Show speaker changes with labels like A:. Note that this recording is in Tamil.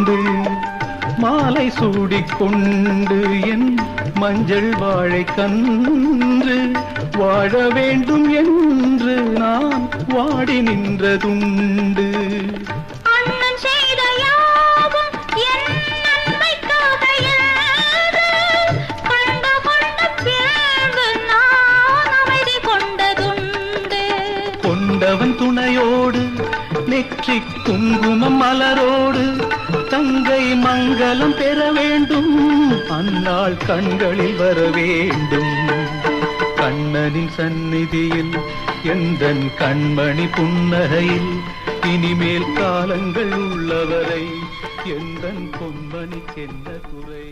A: கொண்டு மாலை சூடிக்கொண்டு என் மஞ்சள் வாழை கன்று வாழ வேண்டும் என்று நான் வாடி நின்றதுண்டு. கொண்டவன் துணையோடு நெற்றி குங்குமம் மலரோடு தங்கை மங்களம் பெற வேண்டும், அந்நாள் கண்களில் வர வேண்டும். கண்ணனின் சந்நிதியில் எந்தன் கண்மணி புன்னகையில் இனிமேல் காலங்கள் உள்ளவரை எந்தன் பொன்மணிக்கென்ன குறை?